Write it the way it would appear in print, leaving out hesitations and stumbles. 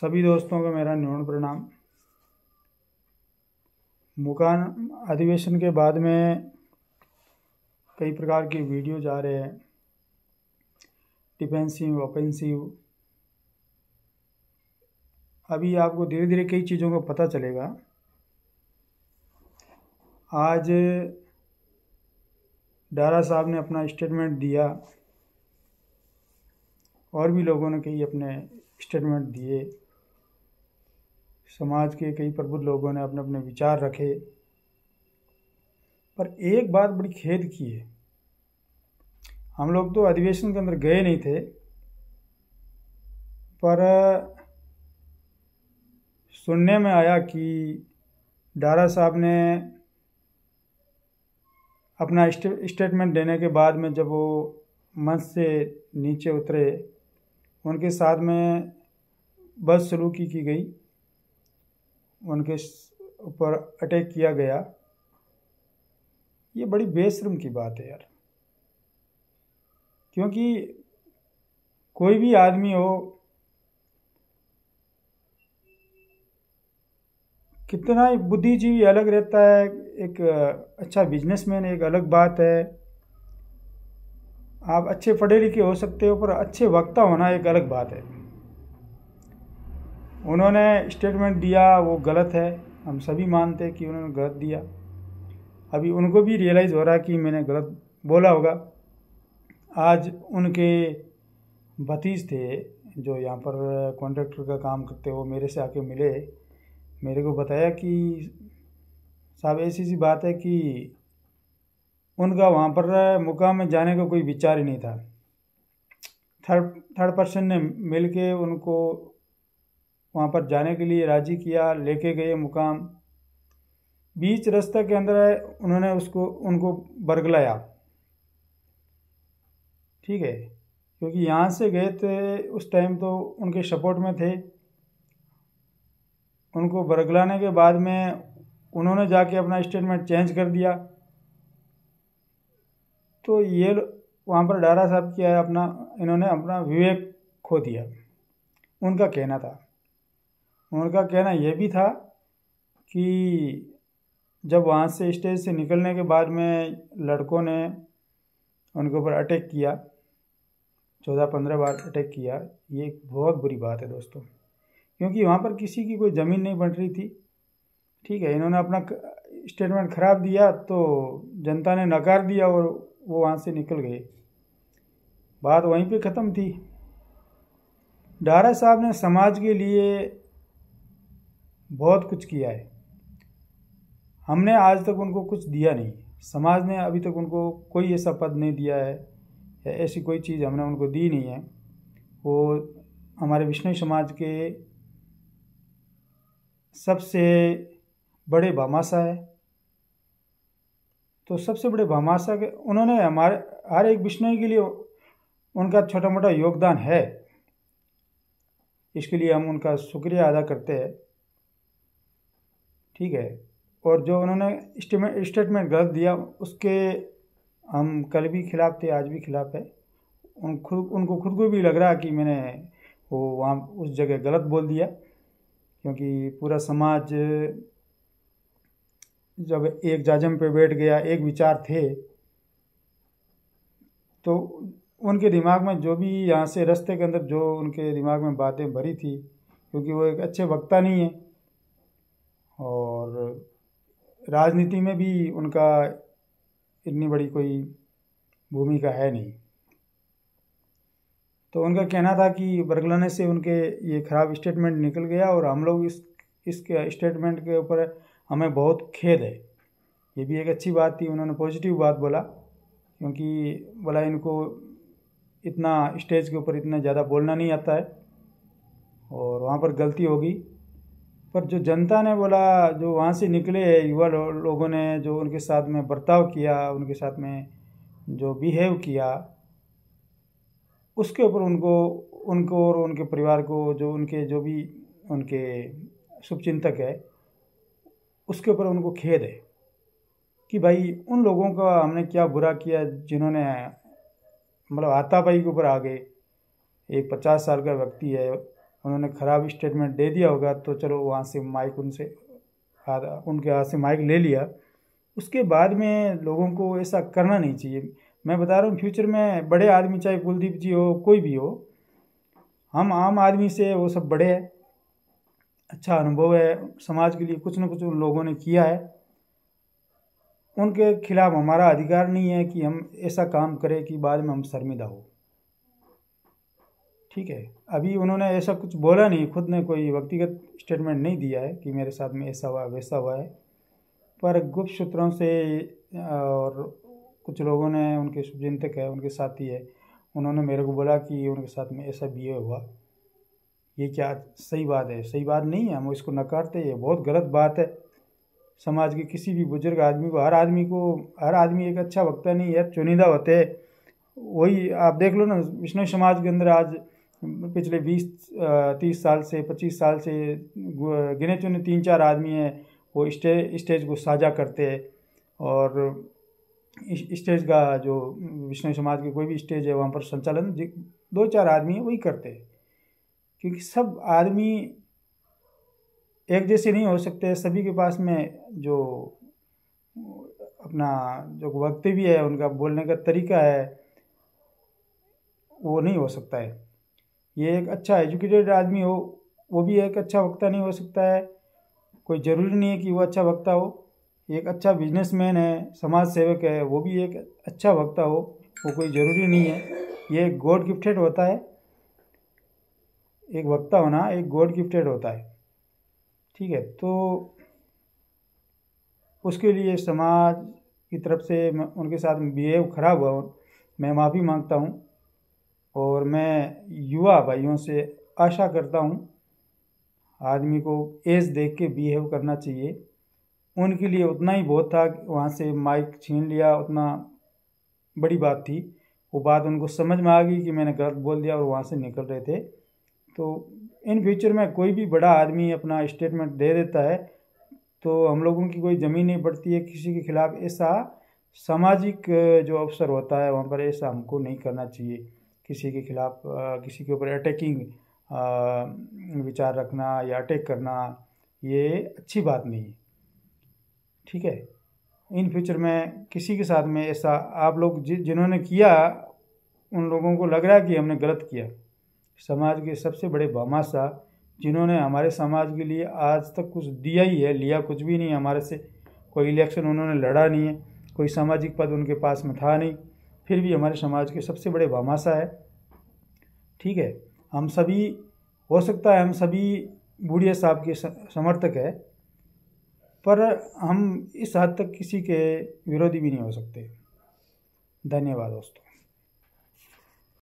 सभी दोस्तों को मेरा न्यूनतम प्रणाम। मुकान अधिवेशन के बाद में कई प्रकार की वीडियो जा रहे हैं, डिफेंसिव, ऑफेंसिव। अभी आपको धीरे धीरे कई चीज़ों का पता चलेगा। आज डारा साहब ने अपना स्टेटमेंट दिया और भी लोगों ने कई अपने स्टेटमेंट दिए। समाज के कई प्रबुद्ध लोगों ने अपने अपने विचार रखे, पर एक बात बड़ी खेद की है। हम लोग तो अधिवेशन के अंदर गए नहीं थे, पर सुनने में आया कि डारा साहब ने अपना स्टेटमेंट देने के बाद में जब वो मंच से नीचे उतरे, उनके साथ में बदसलूकी की गई, उनके ऊपर अटैक किया गया। ये बड़ी बेशर्म की बात है यार, क्योंकि कोई भी आदमी हो, कितना ही बुद्धिजीवी अलग रहता है, एक अच्छा बिजनेसमैन एक अलग बात है। आप अच्छे पढ़े लिखे हो सकते हो, पर अच्छे वक्ता होना एक अलग बात है। उन्होंने स्टेटमेंट दिया, वो गलत है, हम सभी मानते हैं कि उन्होंने गलत दिया। अभी उनको भी रियलाइज़ हो रहा है कि मैंने गलत बोला होगा। आज उनके भतीज थे जो यहाँ पर कॉन्ट्रैक्टर का काम करते, वो मेरे से आके मिले, मेरे को बताया कि साहब ऐसी सी बात है कि उनका वहाँ पर मुकाम में जाने का कोई विचार ही नहीं था। थर्ड पर्सन ने मिल के उनको वहाँ पर जाने के लिए राज़ी किया, लेके गए मुकाम। बीच रास्ते के अंदर उन्होंने उनको बरगलाया, ठीक है, क्योंकि यहाँ से गए थे उस टाइम तो उनके सपोर्ट में थे। उनको बरगलाने के बाद में उन्होंने जाके अपना स्टेटमेंट चेंज कर दिया। तो ये वहाँ पर डारा साहब किया है इन्होंने अपना विवेक खो दिया। उनका कहना था, उनका कहना यह भी था कि जब वहाँ से स्टेज से निकलने के बाद में लड़कों ने उनके ऊपर अटैक किया, 14-15 बार अटैक किया। ये एक बहुत बुरी बात है दोस्तों, क्योंकि वहाँ पर किसी की कोई ज़मीन नहीं बन रही थी, ठीक है। इन्होंने अपना स्टेटमेंट ख़राब दिया तो जनता ने नकार दिया और वो वहाँ से निकल गए। बात वहीं पे ख़त्म थी। डारा साहब ने समाज के लिए बहुत कुछ किया है। हमने आज तक उनको कुछ दिया नहीं, समाज ने अभी तक उनको कोई ऐसा पद नहीं दिया है, या ऐसी कोई चीज़ हमने उनको दी नहीं है। वो हमारे विष्णु समाज के सबसे बड़े भामाशाह है। तो सबसे बड़े भामाशाह के उन्होंने हमारे हर एक विष्णु के लिए उनका छोटा मोटा योगदान है। इसके लिए हम उनका शुक्रिया अदा करते हैं, ठीक है। और जो उन्होंने स्टेटमेंट गलत दिया, उसके हम कल भी खिलाफ थे, आज भी खिलाफ है। उनको खुद को भी लग रहा कि मैंने वो वहाँ उस जगह गलत बोल दिया, क्योंकि पूरा समाज जब एक जाजम पे बैठ गया, एक विचार थे, तो उनके दिमाग में जो भी यहाँ से रास्ते के अंदर जो उनके दिमाग में बातें भरी थी, क्योंकि वो एक अच्छे वक्ता नहीं है और राजनीति में भी उनका इतनी बड़ी कोई भूमिका है नहीं। तो उनका कहना था कि बरगलाने से उनके ये ख़राब स्टेटमेंट निकल गया और हम लोग इसके स्टेटमेंट के ऊपर हमें बहुत खेद है। ये भी एक अच्छी बात थी, उन्होंने पॉजिटिव बात बोला, क्योंकि बोला इनको इतना स्टेज के ऊपर इतना ज़्यादा बोलना नहीं आता है और वहाँ पर गलती होगी। पर जो जनता ने बोला, जो वहाँ से निकले युवा लोगों ने जो उनके साथ में बर्ताव किया, उनके साथ में जो बिहेव किया, उसके ऊपर उनको और उनके परिवार को, जो भी उनके शुभचिंतक है, उसके ऊपर उनको खेद है कि भाई उन लोगों का हमने क्या बुरा किया जिन्होंने मतलब हाथापाई के ऊपर आ गए। एक 50 साल का व्यक्ति है, उन्होंने ख़राब स्टेटमेंट दे दिया होगा तो चलो वहाँ से माइक उनके हाथ से माइक ले लिया। उसके बाद में लोगों को ऐसा करना नहीं चाहिए। मैं बता रहा हूँ फ्यूचर में बड़े आदमी, चाहे कुलदीप जी हो, कोई भी हो, हम आम आदमी से वो सब बड़े हैं, अच्छा अनुभव है, समाज के लिए कुछ न कुछ उन लोगों ने किया है। उनके खिलाफ हमारा अधिकार नहीं है कि हम ऐसा काम करें कि बाद में हम शर्मिंदा हो। ठीक है, अभी उन्होंने ऐसा कुछ बोला नहीं, खुद ने कोई व्यक्तिगत स्टेटमेंट नहीं दिया है कि मेरे साथ में ऐसा हुआ वैसा हुआ है, पर गुप्त सूत्रों से और कुछ लोगों ने, उनके शुभचिंतक है, उनके साथी है, उन्होंने मेरे को बोला कि उनके साथ में ऐसा बिहेव हुआ। ये क्या सही बात है? सही बात नहीं है, हम इसको नकारते हैं, ये बहुत गलत बात है। समाज के किसी भी बुजुर्ग आदमी को, हर आदमी एक अच्छा वक्ता नहीं है, चुनिंदा होते हैं। वही आप देख लो ना, विष्णु समाज के अंदर आज पिछले 20-30 साल से 25 साल से गिने चुने 3-4 आदमी हैं, वो स्टेज को साझा करते हैं। और स्टेज का जो विष्णु समाज के कोई भी स्टेज है वहाँ पर संचालन 2-4 आदमी है वही करते हैं, क्योंकि सब आदमी एक जैसे नहीं हो सकते। सभी के पास में जो अपना जो वक्तव्य है, उनका बोलने का तरीका है, वो नहीं हो सकता है। ये एक अच्छा एजुकेटेड आदमी हो, वो भी एक अच्छा वक्ता नहीं हो सकता है। कोई ज़रूरी नहीं है कि वो अच्छा वक्ता हो। एक अच्छा बिजनेसमैन है, समाज सेवक है, वो भी एक अच्छा वक्ता हो, वो कोई ज़रूरी नहीं है। ये गॉड गिफ्टेड होता है, एक वक्ता होना एक गॉड गिफ्टेड होता है। ठीक है, तो उसके लिए समाज की तरफ से उनके साथ बिहेव खराब हुआ, मैं माफ़ी मांगता हूँ। और मैं युवा भाइयों से आशा करता हूँ, आदमी को एज देख के बिहेव करना चाहिए। उनके लिए उतना ही बहुत था, वहाँ से माइक छीन लिया, उतना बड़ी बात थी। वो बात उनको समझ में आ गई कि मैंने गलत बोल दिया और वहाँ से निकल रहे थे। तो इन फ्यूचर में कोई भी बड़ा आदमी अपना स्टेटमेंट दे देता है तो हम लोगों की कोई ज़मीन नहीं पड़ती है किसी के खिलाफ। ऐसा सामाजिक जो अवसर होता है वहाँ पर ऐसा हमको नहीं करना चाहिए। किसी के खिलाफ किसी के ऊपर अटैकिंग विचार रखना या अटैक करना, ये अच्छी बात नहीं है। ठीक है, इन फ्यूचर में किसी के साथ में ऐसा आप लोग जिन्होंने किया, उन लोगों को लग रहा है कि हमने गलत किया। समाज के सबसे बड़े भामाशाह, जिन्होंने हमारे समाज के लिए आज तक कुछ दिया ही है, लिया कुछ भी नहीं हमारे से। कोई इलेक्शन उन्होंने लड़ा नहीं है, कोई सामाजिक पद उनके पास में था नहीं, फिर भी हमारे समाज के सबसे बड़े भामाशाह है। ठीक है, हम सभी, हो सकता है हम सभी बूढ़िया साहब के समर्थक है, पर हम इस हद तक किसी के विरोधी भी नहीं हो सकते। धन्यवाद दोस्तों।